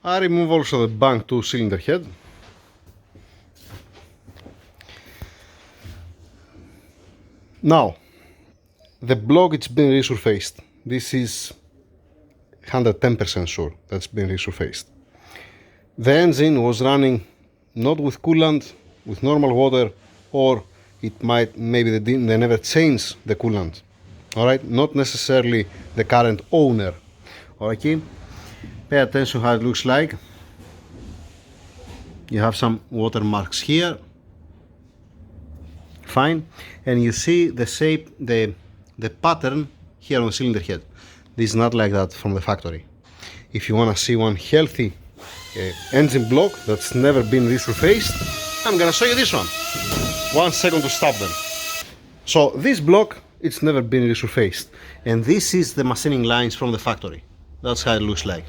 I remove also the bank 2 cylinder head. Now, the block it's been resurfaced. This is 110% sure that's been resurfaced. The engine was running not with coolant, with normal water, or it might, maybe they never changed the coolant. Alright, not necessarily the current owner. Okay, pay attention how it looks like. You have some watermarks here. Fine, and you see the shape, the pattern here on the cylinder head. This is not like that from the factory. If you want to see one healthy engine block that's never been resurfaced, I'm gonna show you this one. 1 second to stop them. So this block, it's never been resurfaced, and this is the machining lines from the factory. That's how it looks like.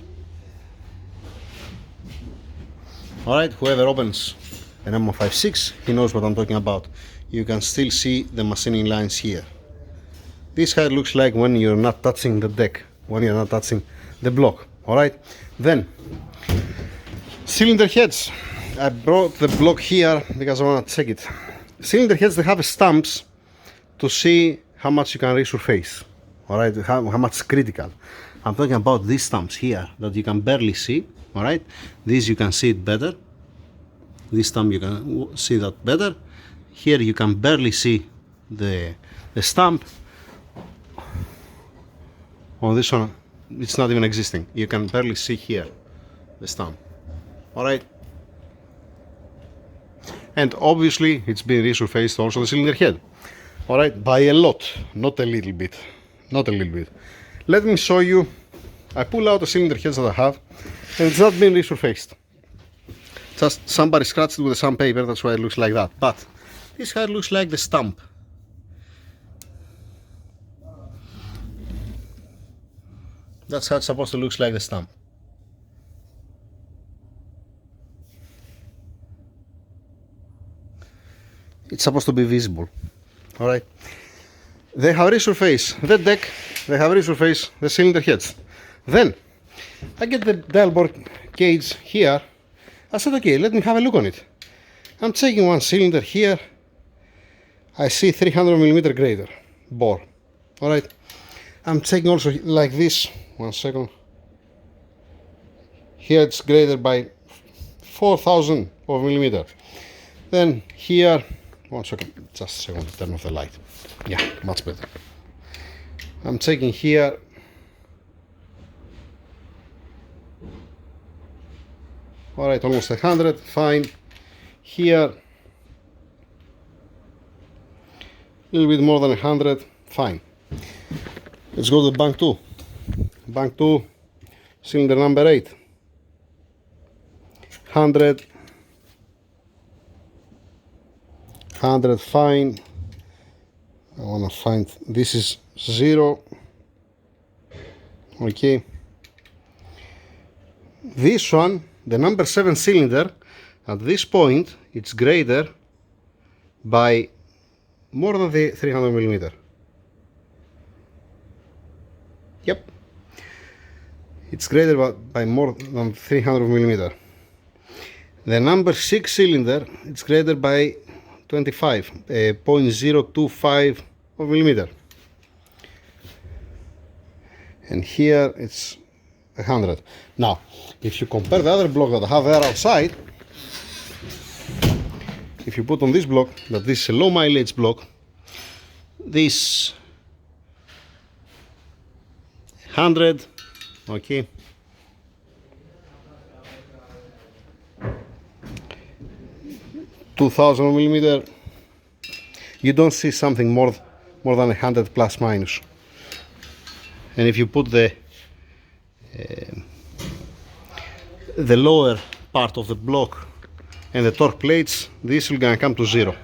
Alright, whoever opens an M156, he knows what I'm talking about. You can still see the machining lines here. This is how it looks like when you're not touching the deck, when you're not touching the block. Alright, then cylinder heads. I brought the block here because I want to check it. Cylinder heads, they have stamps to see how much you can resurface. Alright, how much is critical. I'm talking about these stamps here that you can barely see. Alright, this you can see it better. This stamp you can see that better. Here you can barely see the stamp. On this one, it's not even existing. You can barely see here the stamp. Alright. And obviously it's been resurfaced also the cylinder head. Alright, by a lot, not a little bit. Not a little bit. Let me show you. I pull out the cylinder heads that I have, and it's not been resurfaced. Just somebody scratched it with some paper, that's why it looks like that. But this here looks like the stamp. That's how it's supposed to look like, the stamp. It's supposed to be visible. Alright. They have resurfaced the deck, they have resurfaced the cylinder heads. Then I get the dial bore gauge here. I said, okay, let me have a look on it. I'm checking one cylinder here. I see 300mm grader bore. Alright. I'm checking also like this. 1 second. Here it's graded by 4,000 of millimeter. Then here, 1 second, just a second to turn off the light. Yeah, much better. I'm checking here. Alright, almost 100, fine. Here, a little bit more than 100, fine. Let's go to the bank 2. Bank 2, cylinder number 8. 100, 100, fine. I want to find, this is 0. Okay. This one, the number 7 cylinder, at this point, it's greater by more than the 300mm. Yep. It's greater by more than 300mm. The number 6 cylinder, it's greater by 25, 0.025 of millimeter. And here it's 100. Now, if you compare the other block that I have there outside, if you put on this block, that this is a low mileage block, this 100, okay, $2,000mm, you don't see something more than 100 plus minus. And if you put the lower part of the block and the torque plates, this will gonna come to 0.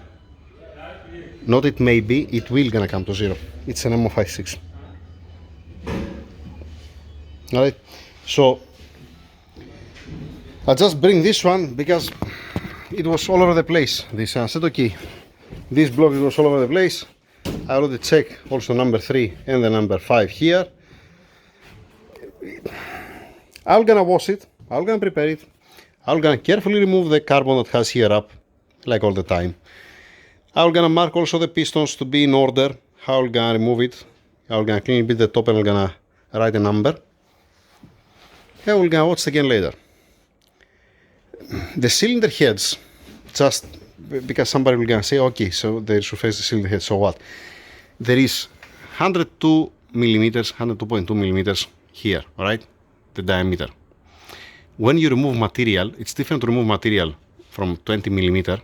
Not it may be, it will gonna come to 0. It's an M156. Alright, so I'll just bring this one because it was all over the place. This I said, okay, this block was all over the place. I already checked also number 3 and the number 5 here. I'm gonna wash it, I'm gonna prepare it. I'm gonna carefully remove the carbon that has here up, like all the time. I'm gonna mark also the pistons to be in order. How I'm gonna remove it. I'm gonna clean a bit the top and I'm gonna write a number. And we're gonna watch it again later. The cylinder heads, just because somebody will gonna say, okay, so they surface the cylinder head, so what? There is 102 millimeters, 102.2 millimeters here, alright? The diameter. When you remove material, it's different to remove material from 20 millimeter.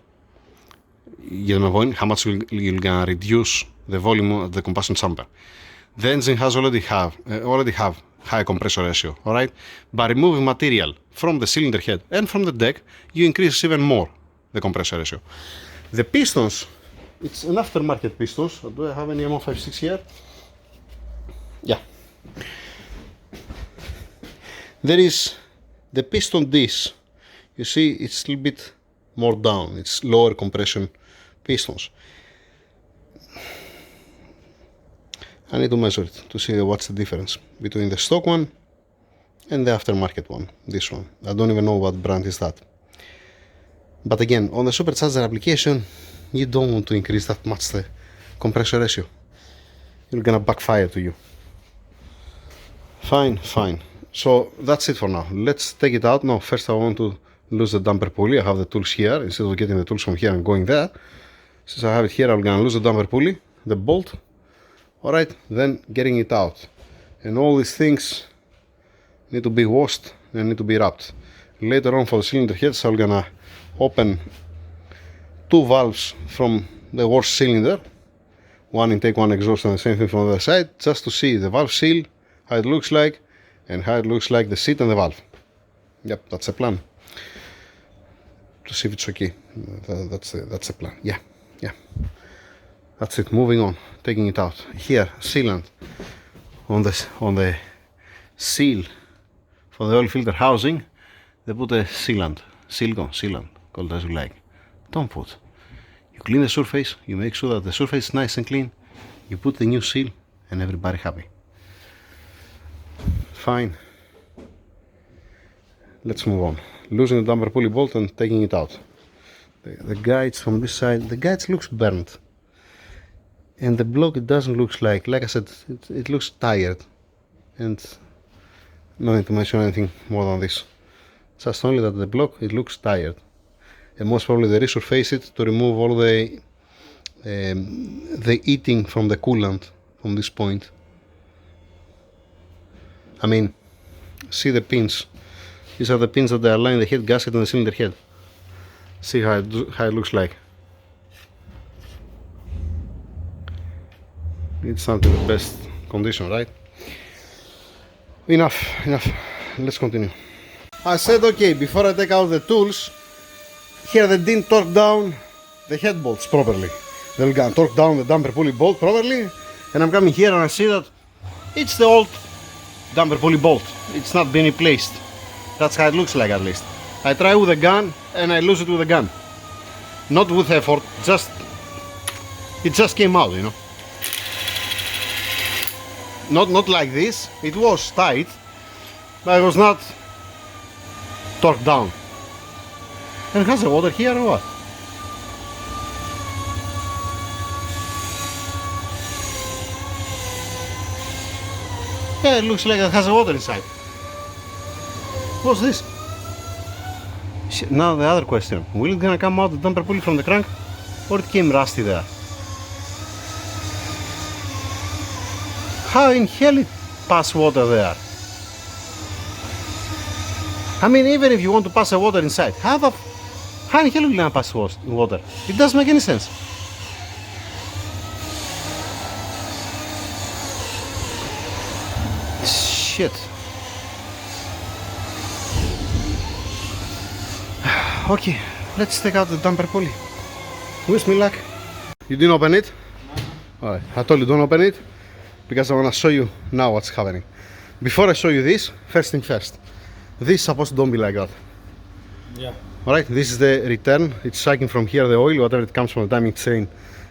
You know how much you're gonna reduce the volume of the combustion chamber. The engine has already have high compressor ratio, alright? By removing material from the cylinder head and from the deck, you increase even more the compressor ratio. The pistons, it's an aftermarket pistons. Do I have any M56 here? Yeah. There is the piston disc. You see, it's a little bit more down. It's lower compression pistons. I need to measure it to see what's the difference between the stock one and the aftermarket one, this one. I don't even know what brand is that. But again, on the supercharger application, you don't want to increase that much the compressor ratio. You're gonna backfire to you. Fine. So that's it for now. Let's take it out. No, first I want to lose the damper pulley. I have the tools here. Instead of getting the tools from here and going there, since I have it here, I'm gonna lose the damper pulley, the bolt. Alright, then getting it out. And all these things need to be washed and need to be wrapped. Later on for the cylinder heads, I'm gonna open two valves from the wash cylinder. One intake, one exhaust, and the same thing from the other side, just to see the valve seal, how it looks like, and how it looks like the seat and the valve. Yep, that's the plan. To see if it's okay. That's the plan. Yeah. That's it. Moving on. Taking it out. Here, sealant on the seal for the oil filter housing. They put a sealant, silicone sealant, called as you like. Don't put. You clean the surface. You make sure that the surface is nice and clean. You put the new seal, and everybody happy. Fine. Let's move on. Losing the damper pulley bolt and taking it out. The guides from this side, the guides looks burnt. And the block, it doesn't look like I said, it looks tired. And no need to mention anything more than this. Just only that the block, it looks tired. And most probably they resurface it to remove all the eating from the coolant from this point. I mean, see the pins. These are the pins that they align the head gasket and the cylinder head. See how it looks like. It's not in the best condition, right? Enough. Let's continue. I said, okay, before I take out the tools, here they didn't torque down the head bolts properly. They're gonna torque down the damper pulley bolt properly, and I'm coming here and I see that it's the old damper pulley bolt. It's not been replaced. That's how it looks like, at least. I try with a gun and I lose it with a gun. Not with effort, it just came out, you know. Not like this. It was tight, but it was not torqued down. And it has the water here or what? Yeah, it looks like it has water inside. What's this? Now the other question. Will it gonna come out the damper pulley from the crank, or it came rusty there? How in hell it pass water there? I mean, even if you want to pass the water inside, how in hell will you gonna pass water? It doesn't make any sense. Shit. Okay, let's take out the damper pulley. Wish me luck. You didn't open it? No. Alright, I told you don't open it because I want to show you now what's happening. Before I show you this, first thing first. This is supposed to don't be like that. Yeah. Alright, this is the return. It's sucking from here the oil, whatever it comes from the timing chain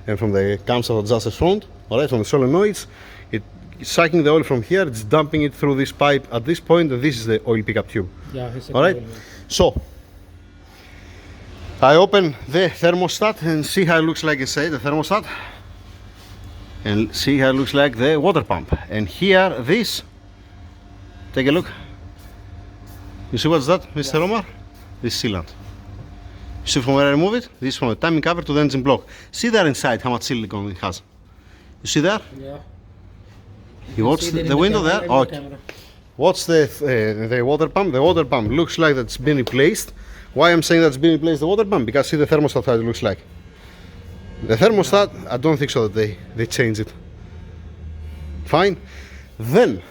and from the camshaft adjuster front. Alright, from the solenoids. It sucking the oil from here, it's dumping it through this pipe at this point, and this is the oil pickup tube. Yeah, it's Alright? So, I open the thermostat and see how it looks like inside the thermostat. And see how it looks like the water pump. And here, this, take a look. You see what's that, Mr. Omar? This sealant. You see from where I remove it? This is from the timing cover to the engine block. See there inside how much silicone it has. You see there? Yeah. You watch the window there? Okay. What's the water pump? The water pump looks like that's been replaced. Why I'm saying that's been replaced, the water pump? Because see the thermostat how it looks like. The thermostat, I don't think so that they changed it. Fine. Then,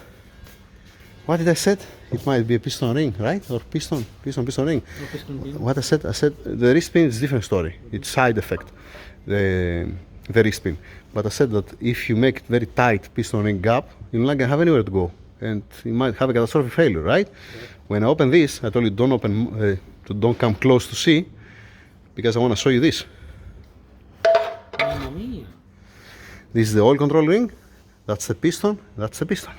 what did I said? It might be a piston ring, right? Or piston ring. No, piston ring. What I said the wrist pin is a different story. It's side effect, the wrist pin. But I said that if you make very tight piston ring gap, you're not gonna have anywhere to go, and you might have a catastrophic failure, right? Yeah. When I open this, I told you don't come close to see, because I want to show you this. This is the oil control ring. That's the piston. That's the piston.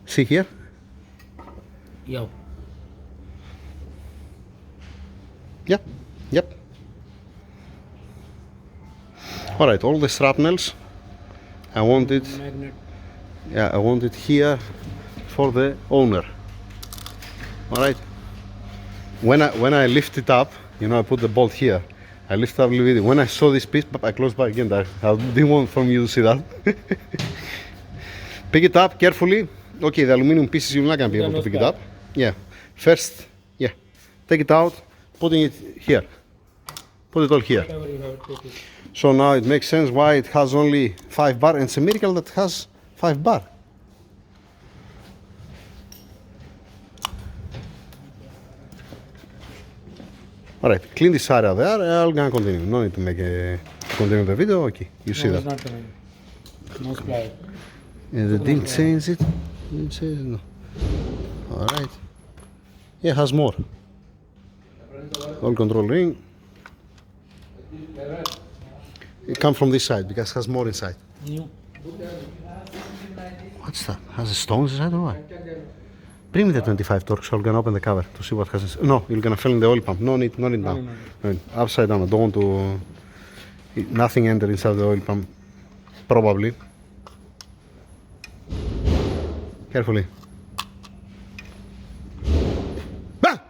See here? Yeah. Yep. Alright, all the shrapnels I want it. Magnet. Yeah, I want it here for the owner. Alright. When I lift it up, you know, I put the bolt here. I lift up a little bit. When I saw this piece, I close back again. I didn't want from you to see that. Pick it up carefully. Okay, the aluminum pieces you're not gonna be able to pick it up. Yeah. First, yeah. Take it out, putting it here. Put it all here. So now it makes sense why it has only 5 bar, and it's a miracle that it has 5 bar. Alright, clean this area there, I'm gonna continue. No need to continue the video, okay, you see that. No supply. And they didn't change it? Didn't change it, no. Alright. Yeah, it has more. All control ring. It comes from this side because it has more inside. New. What's that? Has the stones inside or what? Bring me the 25 torque so I'm gonna open the cover to see what has inside. No, you're gonna fill in the oil pump. No need now. No. Upside down. I don't want to. Nothing enter inside the oil pump. Probably. Carefully. Ah!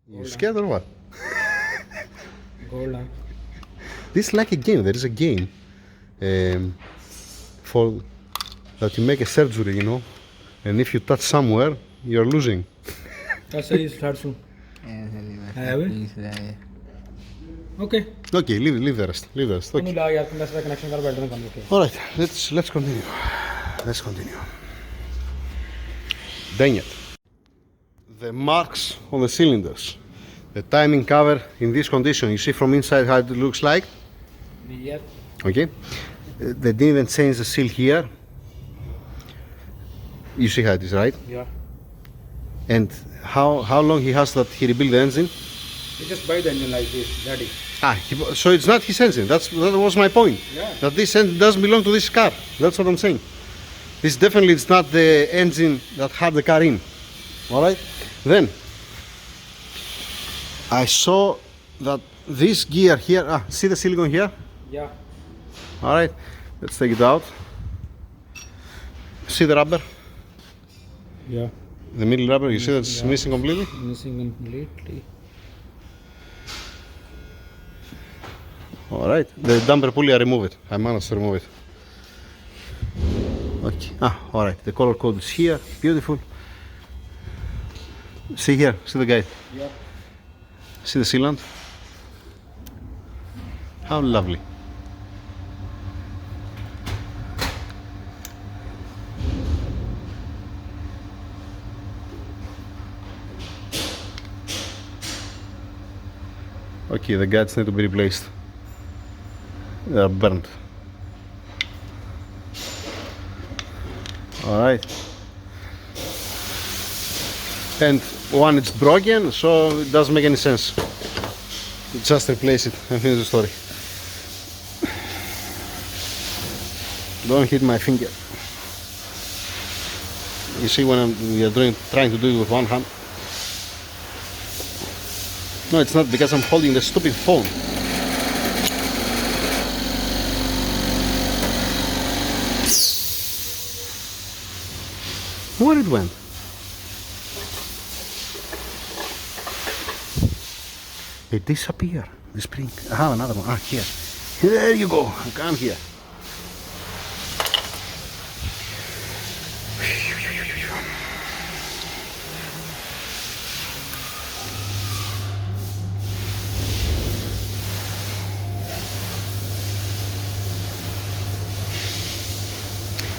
You scared or what? Gold. This is like a game. There is a game for that you make a surgery, you know, and if you touch somewhere, you're losing. That's how you start soon. Okay. Okay, leave the rest. Leave the rest. Okay. All right, let's continue. Let's continue. Dang it. The marks on the cylinders. The timing cover in this condition. You see from inside how it looks like? Yep. Okay. They didn't even change the seal here. You see how it is, right? Yeah. And how long he has that he rebuilt the engine? He just buy the engine like this, daddy. So it's not his engine. That was my point. Yeah. That this engine doesn't belong to this car. That's what I'm saying. This definitely is not the engine that had the car in. All right. Then I saw that this gear here. See the silicone here? Yeah. All right. Let's take it out. See the rubber? Yeah. The middle rubber. You see that's missing completely? Missing completely. All right. The damper pulley, I remove it. I managed to remove it. Okay. All right. The color code is here. Beautiful. See here. See the guide. Yeah. See the sealant. How lovely. Okay, the guides need to be replaced. They are burnt. All right. And one, it's broken, so it doesn't make any sense. Just replace it and finish the story. Don't hit my finger. You see when we are trying to do it with one hand. No, it's not because I'm holding the stupid phone. Where it went? It disappeared. The spring. I have another one. Ah, here. There you go. Come here.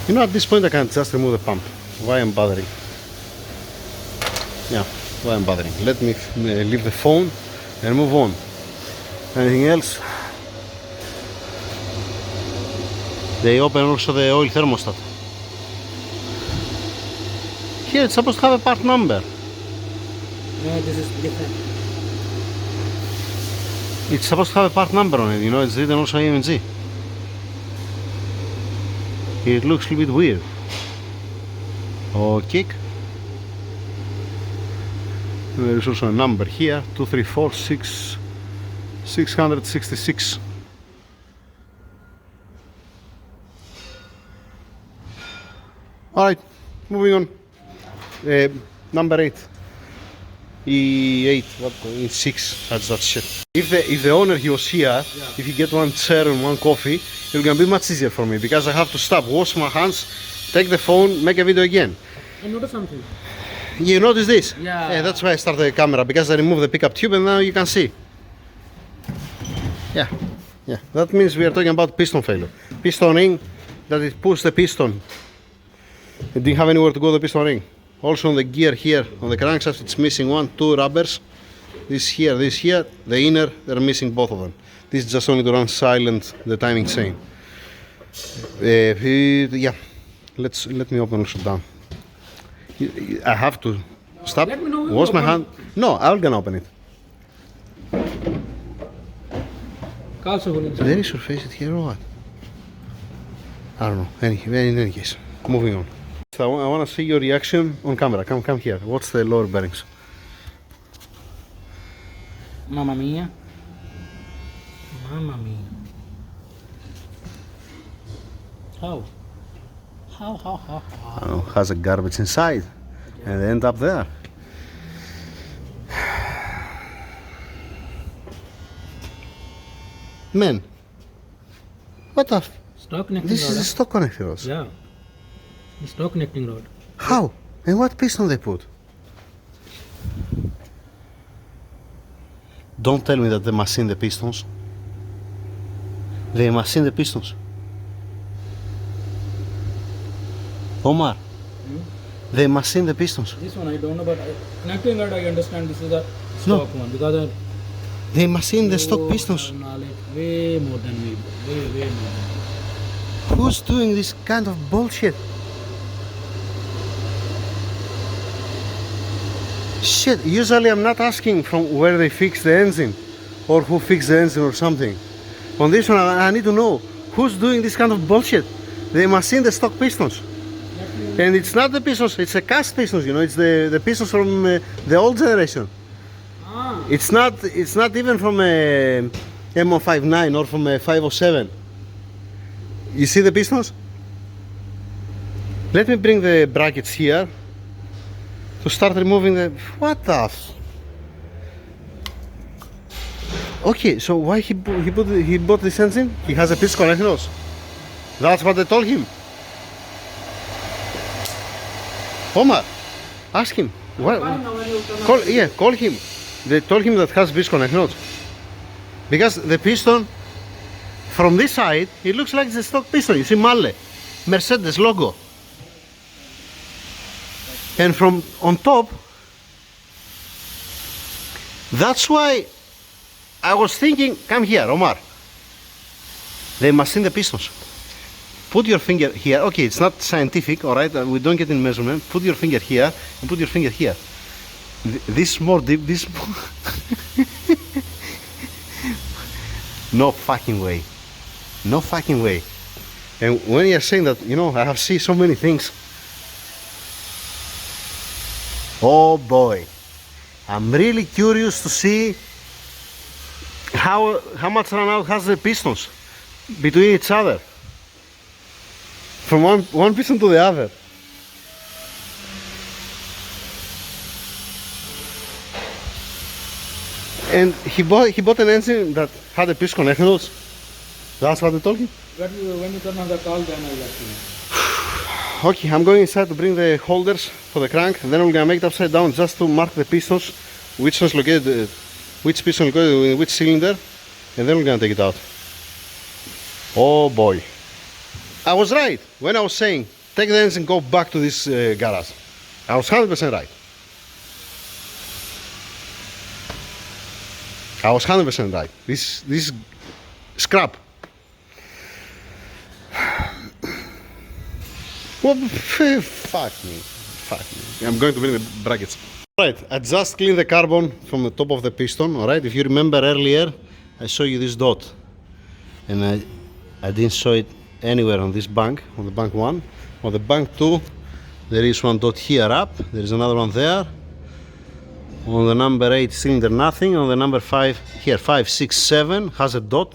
You know, at this point I can just remove the pump. Why I'm bothering? Yeah, why I'm bothering? Let me leave the phone and move on. Anything else? They open also the oil thermostat. Here it's supposed to have a part number. No, this is different. It's supposed to have a part number on it, you know, it's written also AMG. It looks a little bit weird. Okay. There is also a number here, 2346 Alright, moving on. Number 8. E8, what? E6, that's that shit. If the owner he was here, if you get one chair and one coffee, it's gonna be much easier for me because I have to stop, wash my hands, take the phone, make a video again. I noticed something. You notice this? Yeah. That's why I started the camera, because I removed the pickup tube and now you can see. Yeah. That means we are talking about piston failure. Piston ring, that it pushed the piston. It didn't have anywhere to go, the piston ring. Also on the gear here, on the crankshaft, it's missing 1, 2 rubbers. This here, the inner, they're missing both of them. This is just only to run silent, the timing chain. Yeah, let me open also down. I have to stop, Let me know when you wash my open. hand. No, I'm gonna open it. Also going inside. There is surface it here or what? I don't know. In any case, moving on. So I want to see your reaction on camera. Come here. What's the lower bearings? Mamma mia. Mamma mia. How? I don't know, has a garbage inside and they end up there. Man, what the Stock connecting this rod. is a stock connecting rod. Yeah. The stock connecting rod. How? And what piston they put? Don't tell me that they machine the pistons. They machine the pistons. Omar, they machine the pistons. This one I don't know, but connecting rod I understand this is a stock one because They machine the stock pistons. knowledge way more than me. Way more than me. Who's doing this kind of bullshit? Shit, usually I'm not asking from where they fix the engine or who fixed the engine or something. On this one I need to know who's doing this kind of bullshit. They machine the stock pistons. And it's not the pistons, it's a cast pistons, you know, it's the pistons from the old generation. Ah. It's not even from a M159 or from a 507. You see the pistons? Let me bring the brackets here to start removing the... What the f... Okay, so why he bought this engine? He has a piston connecting rods. That's what they told him. Omar, ask him. What? Call him. They told him that has piston connecting rods. Because the piston from this side, it looks like it's a stock piston. You see Malle, Mercedes logo. And from on top, that's why I was thinking, come here, Omar. They machine the pistons. Put your finger here. Okay, it's not scientific, all right? We don't get in measurement. Put your finger here and put your finger here. This more deep, this more... No fucking way. No fucking way. And when you're saying that, you know, I have seen so many things. Oh boy, I'm really curious to see how much runout has the pistons between each other, from one piston to the other. And he bought an engine that had a piston connecting nodes. That's what they told him? When you turn on the call, then I'll let you know. Okay, I'm going inside to bring the holders for the crank, and then I'm gonna make it upside down just to mark the pistons, which piston is located in which cylinder, and then we're gonna take it out. Oh boy. I was right when I was saying take the engine and go back to this garage. I was 100% right. I was 100% right. This is scrap. Well, fuck me. I'm going to bring the brackets. Alright, I just cleaned the carbon from the top of the piston. Alright, if you remember earlier, I showed you this dot. And I didn't show it anywhere on this bank, on the bank 1. On the bank 2, there is one dot here up, there is another one there. On the number 8 cylinder, nothing. On the number 5, here, 5, 6, 7 has a dot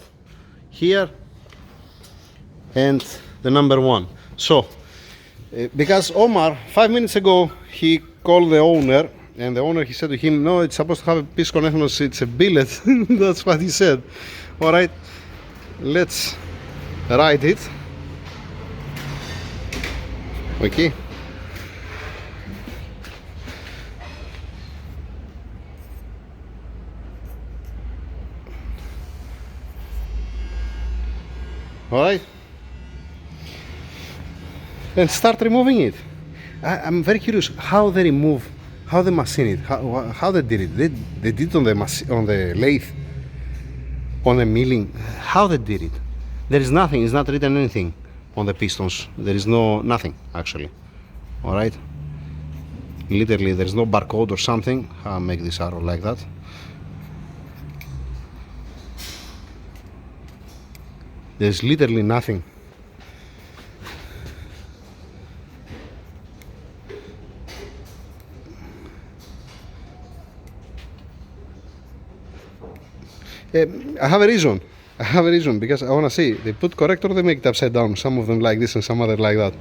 here. And the number 1. So, because Omar, 5 minutes ago, he called the owner, and the owner, he said to him, no, it's supposed to have a piston connector, it's a billet. That's what he said. Alright, let's write it. Okay. Alright. And start removing it. I'm very curious how they remove, how they machine it, how they did it. They did it on the lathe, on the milling. How they did it? There is nothing. It's not written anything on the pistons. There is nothing actually. All right. Literally, there is no barcode or something. I'll make this arrow like that. There's literally nothing. I have a reason. Because I want to see. They put correct or they make it upside down. Some of them like this and some other like that.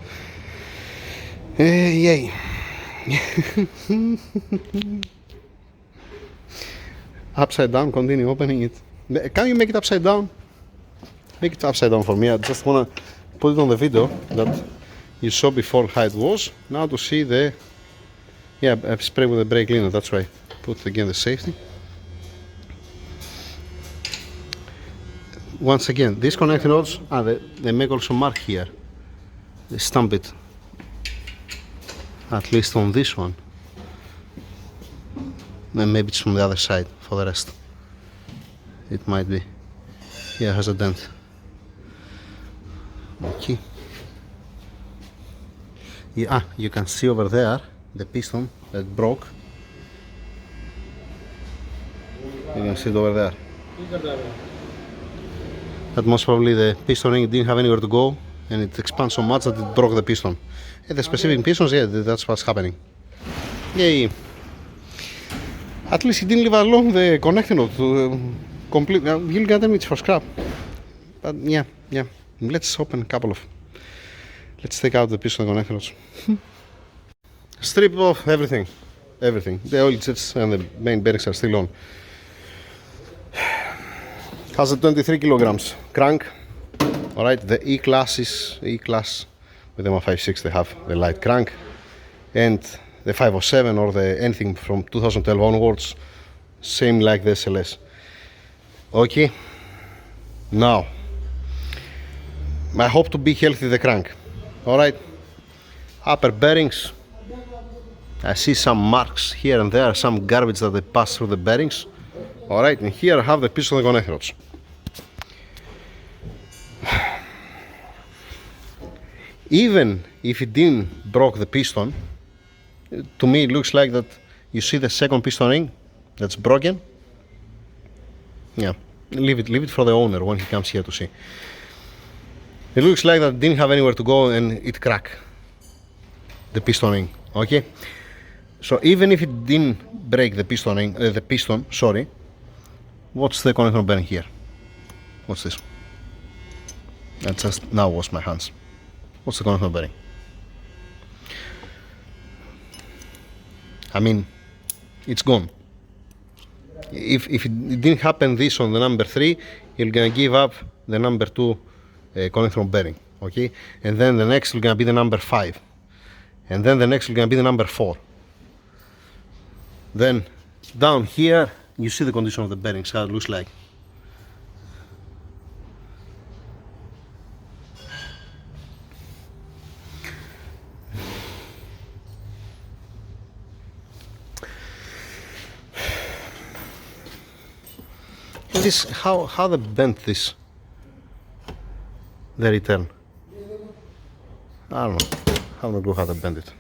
Yay. Upside down, continue opening it. Can you make it upside down? Make it upside down for me. I just want to put it on the video that you saw before how it was. Now to see the... Yeah, I spray with the brake cleaner, that's right. Put again the safety. Once again, these connecting rods, they make also mark here. They stamp it. At least on this one. Then maybe it's from the other side for the rest. It might be. Yeah, it has a dent. Okay. Yeah, you can see over there the piston that broke. You can see it over there. That most probably the piston ring didn't have anywhere to go and it expands so much that it broke the piston. And the specific pistons, yeah, that's what's happening. Yay! At least he didn't leave alone the connecting rod to complete. You'll get them, it's for scrap. But yeah. Let's open a couple of. Let's take out the piston connecting rods. Strip off everything. The oil jets and the main bearings are still on. Has a 23 kilograms crank. Alright, the E-class is E-class. With the 5.6 they have the light crank. And the 507 or the anything from 2012 onwards, same like the SLS. Okay. Now, I hope to be healthy the crank. Alright. Upper bearings. I see some marks here and there, some garbage that they pass through the bearings. Alright, and here I have the piston connecting rods. Even if it didn't broke the piston, to me it looks like that you see the second piston ring that's broken. Yeah, leave it for the owner when he comes here to see. It looks like that it didn't have anywhere to go and it cracked the piston ring. Okay, So even if it didn't break the piston, sorry, what's the connector bearing here? What's this? I just now wash my hands. What's the connector bearing? I mean, it's gone. If it didn't happen this on the number 3, you're gonna give up the number 2 connector bearing, okay? And then the next is gonna be the number 5, and then the next is gonna be the number 4. Then down here you see the condition of the bearings, how it looks like. This how they bent this, the return. I don't know. I have no clue how they bent it.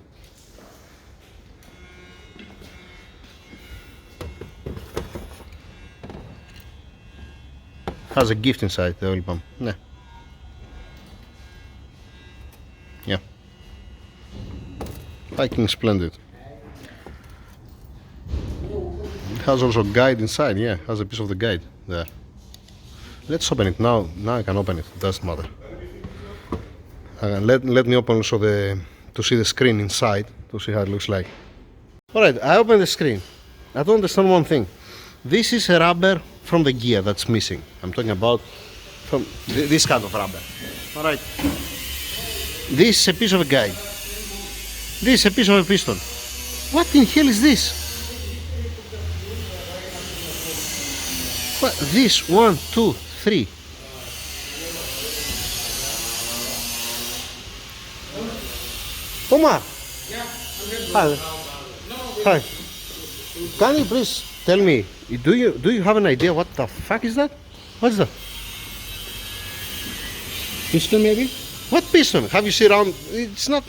Has a gift inside the oil pump. Nah. Yeah. Viking Splendid. It has also a guide inside, yeah, has a piece of the guide there. Let's open it now. Now I can open it, it doesn't matter. Let me open also to see the screen inside, to see how it looks like. Alright, I opened the screen. I don't understand one thing. This is a rubber from the gear that's missing. I'm talking about from this kind of rubber. Alright. This is a piece of a guide. This is a piece of a piston. What in hell is this? What? This 1, 2, 3. Omar. Yeah, Hi. Hi. Can you please tell me? Do you have an idea what the fuck is that? What is that? Piston maybe? What piston? Have you seen around? It's not.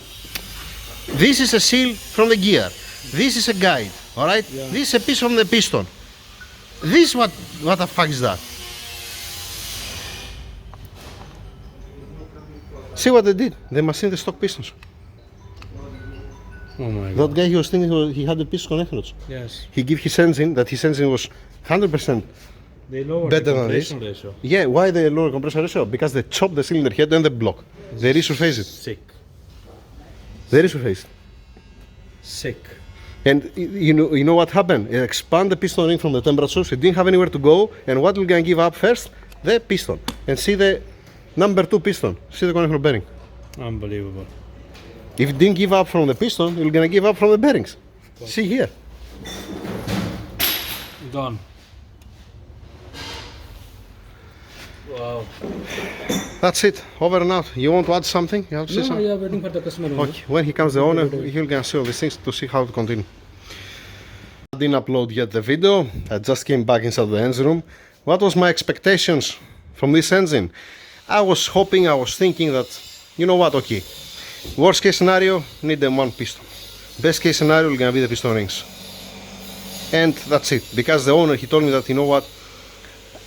This is a seal from the gear. This is a guide. All right. Yeah. This is a piece from the piston. This what the fuck is that? See what they did? They machined the stock pistons. Oh my god. That guy, he was thinking he had the piston connectors. Yes. He gave his engine that his engine was 100% They lowered better the than this. compression ratio. Yeah, why the lower compression ratio? Because they chopped the cylinder head and the block. They resurfaced it. Sick. They resurfaced. Sick. And you know what happened? It expanded the piston ring from the temperatures. It didn't have anywhere to go. And what we're gonna give up first? The piston. And see the number 2 piston. See the connector bearing. Unbelievable. If it didn't give up from the piston, you're gonna give up from the bearings. See here. Done. Wow. That's it. Over and out. You want to add something? You have to say No, something? yeah, waiting for the customer. only. Okay. When he comes, the owner, he'll gonna see all these things to see how to continue. I didn't upload yet the video. I just came back inside the engine room. What was my expectations from this engine? I was hoping, I was thinking that, you know what, okay. Worst case scenario, need them 1 piston. Best case scenario is gonna be the piston rings. And that's it. Because the owner, he told me that, you know what,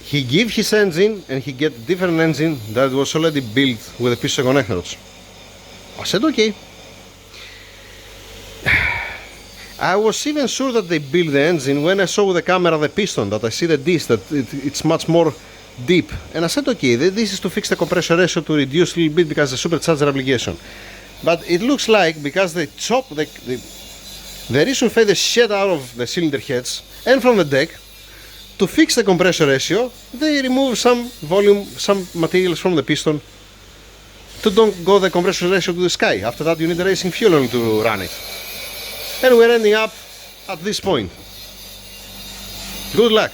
he gave his engine and he get different engine that was already built with the piston connectors. I said okay. I was even sure that they built the engine when I saw with the camera the piston, that I see the disc, that it's much more deep. And I said okay, this is to fix the compression ratio to reduce a little bit because the supercharger application. But it looks like because they chop they resurface the shit out of the cylinder heads and from the deck, to fix the compression ratio, they remove some volume, some materials from the piston to don't go the compression ratio to the sky. After that you need the racing fuel oil to run it. And we're ending up at this point. Good luck.